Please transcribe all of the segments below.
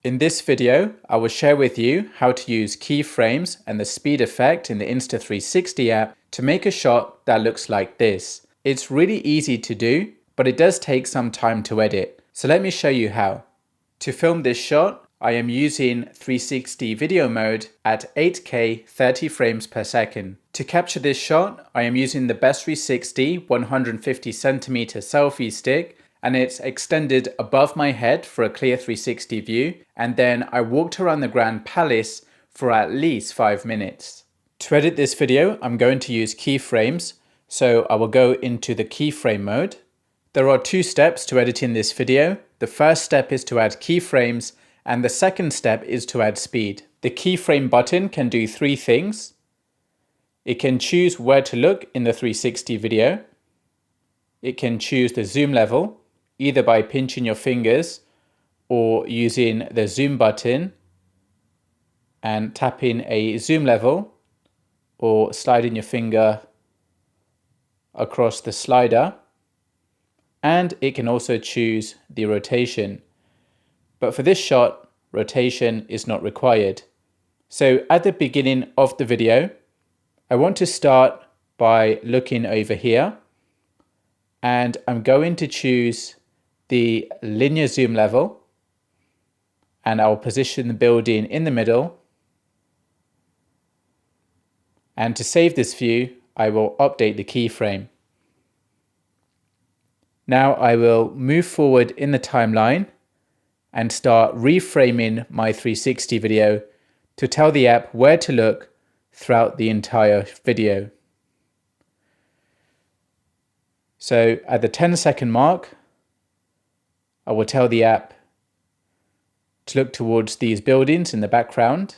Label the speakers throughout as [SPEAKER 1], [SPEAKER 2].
[SPEAKER 1] In this video, I will share with you how to use keyframes and the speed effect in the Insta360 app to make a shot that looks like this. It's really easy to do, but it does take some time to edit. So let me show you how. To film this shot, I am using 360 video mode at 8K 30 frames per second. To capture this shot, I am using the Best 360 150cm selfie stick, and it's extended above my head for a clear 360 view, and then I walked around the Grand Palace for at least 5 minutes. To edit this video, I'm going to use keyframes, so I will go into the keyframe mode. There are two steps to editing this video. The first step is to add keyframes, and the second step is to add speed. The keyframe button can do three things. It can choose where to look in the 360 video. It can choose the zoom level, either by pinching your fingers or using the zoom button and tapping a zoom level, or sliding your finger across the slider. And it can also choose the rotation. But for this shot, rotation is not required. So at the beginning of the video, I want to start by looking over here, and I'm going to choose the linear zoom level, and I'll position the building in the middle. And to save this view, I will update the keyframe. Now I will move forward in the timeline and start reframing my 360 video to tell the app where to look throughout the entire video. So at the 10-second mark, I will tell the app to look towards these buildings in the background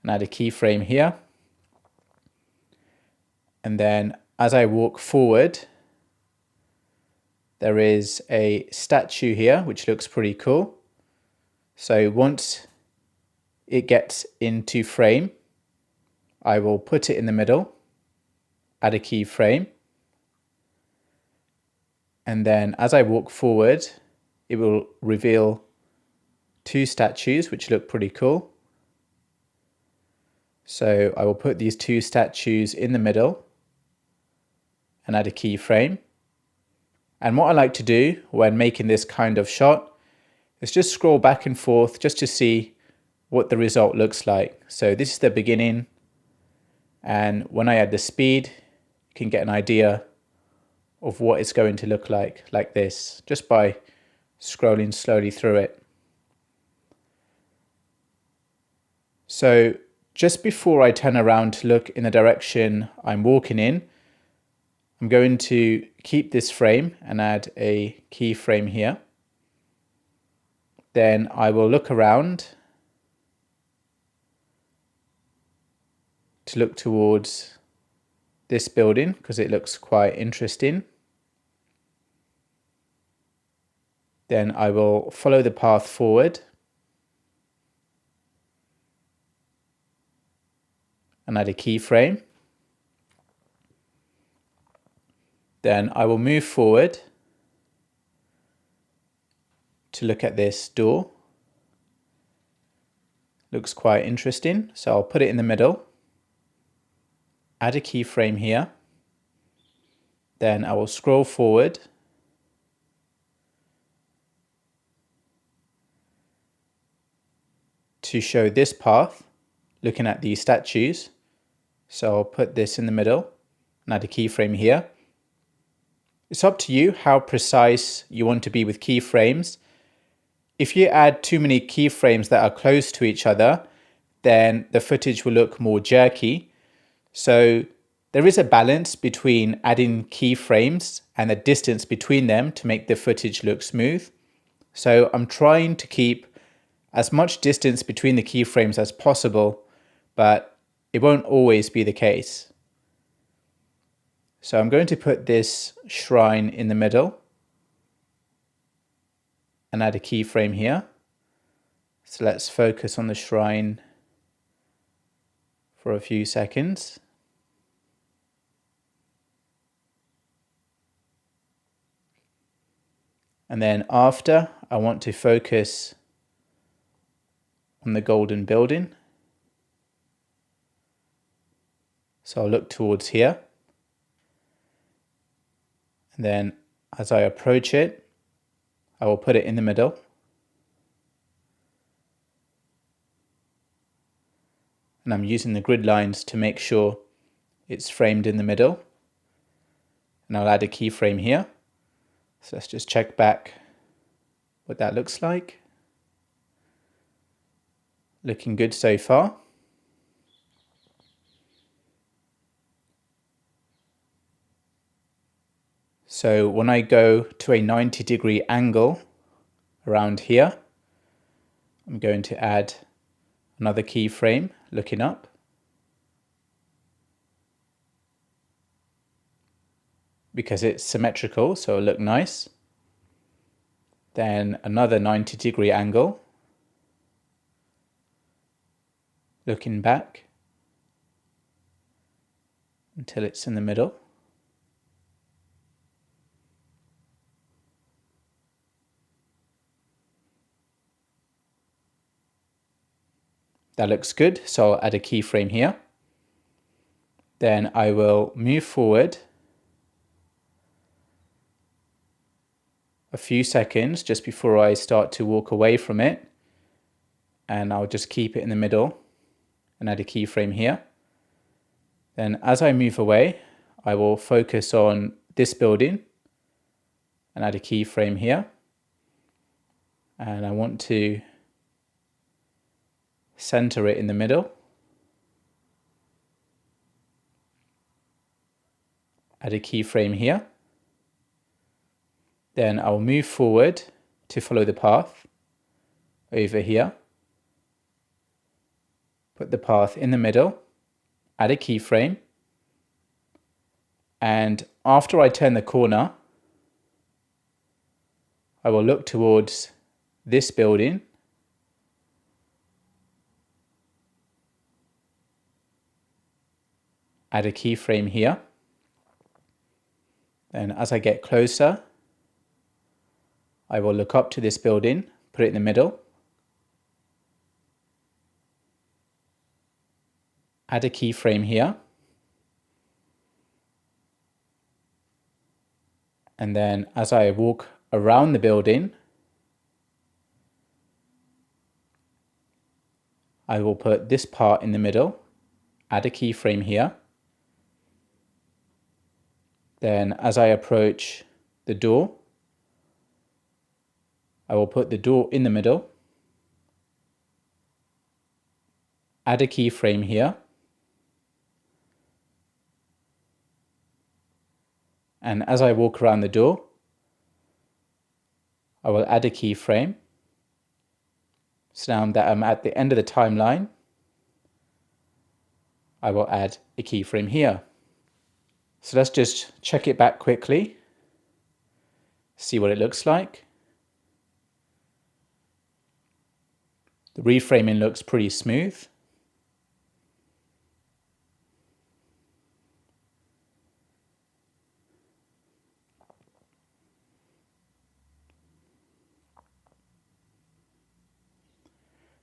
[SPEAKER 1] and add a keyframe here. And then as I walk forward, there is a statue here which looks pretty cool. So once it gets into frame, I will put it in the middle, add a keyframe, and then as I walk forward, it will reveal two statues which look pretty cool. So I will put these two statues in the middle and add a keyframe. And what I like to do when making this kind of shot is just scroll back and forth just to see what the result looks like. So this is the beginning, and when I add the speed, you can get an idea of what it's going to look like this, just by scrolling slowly through it. So just before I turn around to look in the direction I'm walking in, I'm going to keep this frame and add a keyframe here. Then I will look around to look towards this building because it looks quite interesting. Then I will follow the path forward and add a keyframe. Then I will move forward to look at this door. Looks quite interesting, so I'll put it in the middle, add a keyframe here. Then I will scroll forward to show this path, looking at these statues. So I'll put this in the middle and add a keyframe here. It's up to you how precise you want to be with keyframes. If you add too many keyframes that are close to each other, then the footage will look more jerky. So there is a balance between adding keyframes and the distance between them to make the footage look smooth. So I'm trying to keep as much distance between the keyframes as possible, but it won't always be the case. So I'm going to put this shrine in the middle and add a keyframe here. So let's focus on the shrine for a few seconds. And then after, I want to focus on the golden building. So I'll look towards here. And then as I approach it, I will put it in the middle. And I'm using the grid lines to make sure it's framed in the middle. And I'll add a keyframe here. So let's just check back what that looks like. Looking good so far. So when I go to a 90-degree angle around here, I'm going to add another keyframe looking up. Because it's symmetrical, so it'll look nice. Then another 90-degree angle looking back until it's in the middle. That looks good, so I'll add a keyframe here. Then I will move forward a few seconds just before I start to walk away from it. And I'll just keep it in the middle and add a keyframe here. Then as I move away, I will focus on this building and add a keyframe here. And I want to center it in the middle. Add a keyframe here. Then I'll move forward to follow the path over here. Put the path in the middle, add a keyframe. And after I turn the corner, I will look towards this building. Add a keyframe here. Then as I get closer, I will look up to this building, put it in the middle. Add a keyframe here. And then as I walk around the building, I will put this part in the middle, add a keyframe here. Then as I approach the door, I will put the door in the middle, add a keyframe here. And as I walk around the door, I will add a keyframe. So now that I'm at the end of the timeline, I will add a keyframe here. So let's just check it back quickly, see what it looks like. The reframing looks pretty smooth.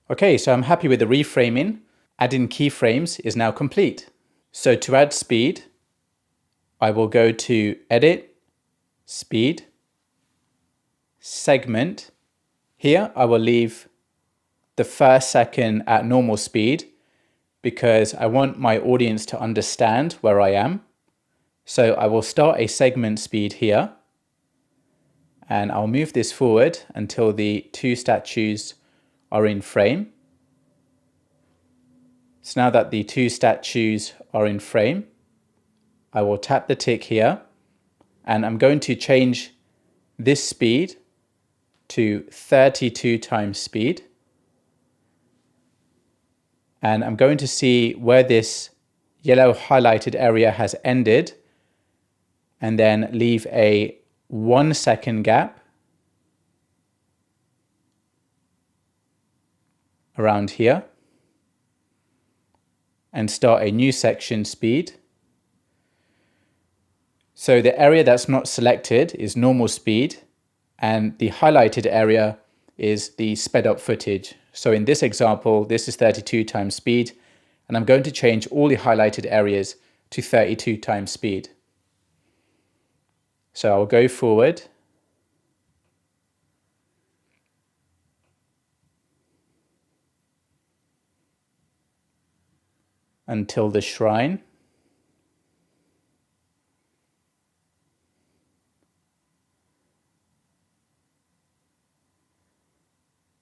[SPEAKER 1] Okay, so I'm happy with the reframing. Adding keyframes is now complete. So to add speed, I will go to Edit, Speed, Segment. Here I will leave the first second at normal speed because I want my audience to understand where I am. So I will start a segment speed here and I'll move this forward until the two statues are in frame. So now that the two statues are in frame, I will tap the tick here and I'm going to change this speed to 32 times speed. And I'm going to see where this yellow highlighted area has ended and then leave a 1 second gap around here and start a new section speed. So the area that's not selected is normal speed and the highlighted area is the sped up footage. So in this example, this is 32 times speed, and I'm going to change all the highlighted areas to 32 times speed. So I'll go forward until the shrine.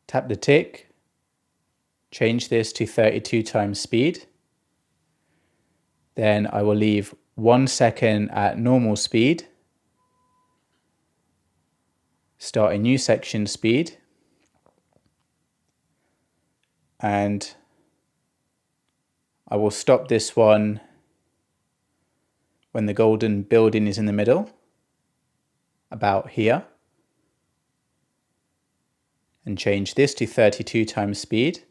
[SPEAKER 1] Tap the tick, change this to 32 times speed. Then I will leave 1 second at normal speed. Start a new section speed. And I will stop this one when the golden building is in the middle, about here. And change this to 32 times speed.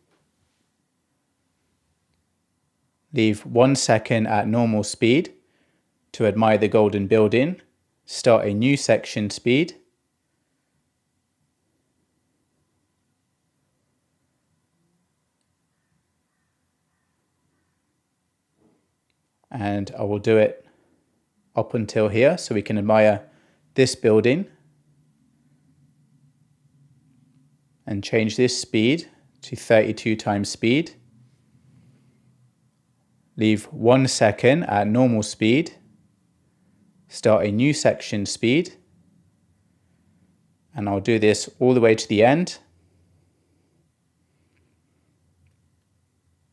[SPEAKER 1] Leave 1 second at normal speed to admire the golden building. Start a new section speed. And I will do it up until here so we can admire this building. And change this speed to 32 times speed. Leave 1 second at normal speed. Start a new section speed. And I'll do this all the way to the end.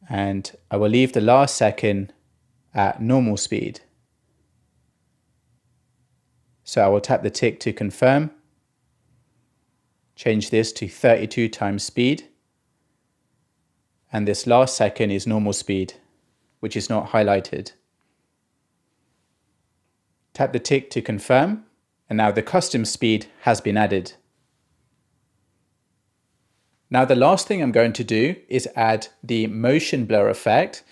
[SPEAKER 1] And I will leave the last second at normal speed. So I will tap the tick to confirm. Change this to 32 times speed. And this last second is normal speed, which is not highlighted. Tap the tick to confirm, and now the custom speed has been added. Now the last thing I'm going to do is add the motion blur effect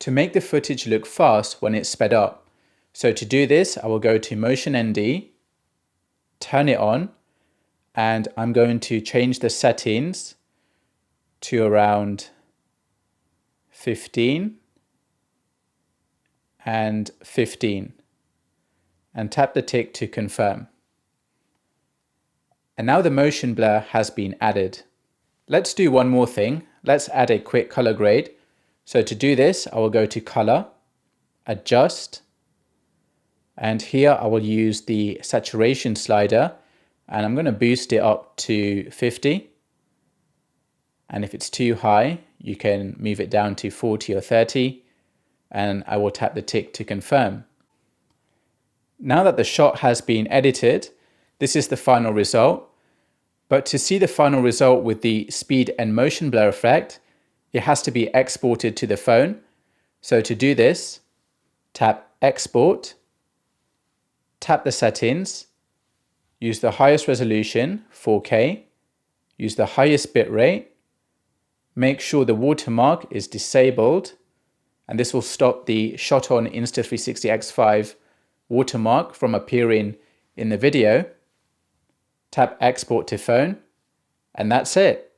[SPEAKER 1] to make the footage look fast when it's sped up. So to do this, I will go to Motion ND, turn it on, and I'm going to change the settings to around 15 and 15 and tap the tick to confirm. And now the motion blur has been added. Let's do one more thing. Let's add a quick color grade. So to do this, I will go to Color, Adjust, and here I will use the saturation slider, and I'm going to boost it up to 50. And if it's too high, you can move it down to 40 or 30, and I will tap the tick to confirm. Now that the shot has been edited, this is the final result. But to see the final result with the speed and motion blur effect, it has to be exported to the phone. So to do this, tap Export, tap the settings, use the highest resolution, 4K, use the highest bitrate, make sure the watermark is disabled, and this will stop the shot on Insta360 X5 watermark from appearing in the video. Tap Export to phone, and that's it.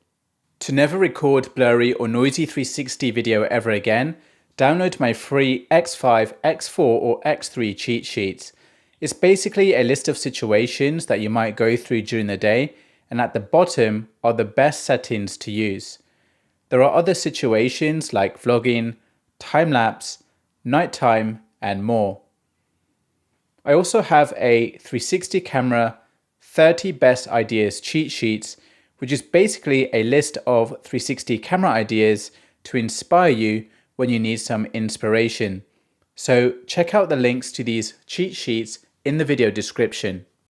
[SPEAKER 1] To never record blurry or noisy 360 video ever again, download my free X5, X4 or X3 cheat sheets. It's basically a list of situations that you might go through during the day, and at the bottom are the best settings to use. There are other situations like vlogging, time-lapse, nighttime, and more. I also have a 360 camera 30 best ideas cheat sheets, which is basically a list of 360 camera ideas to inspire you when you need some inspiration. So check out the links to these cheat sheets in the video description.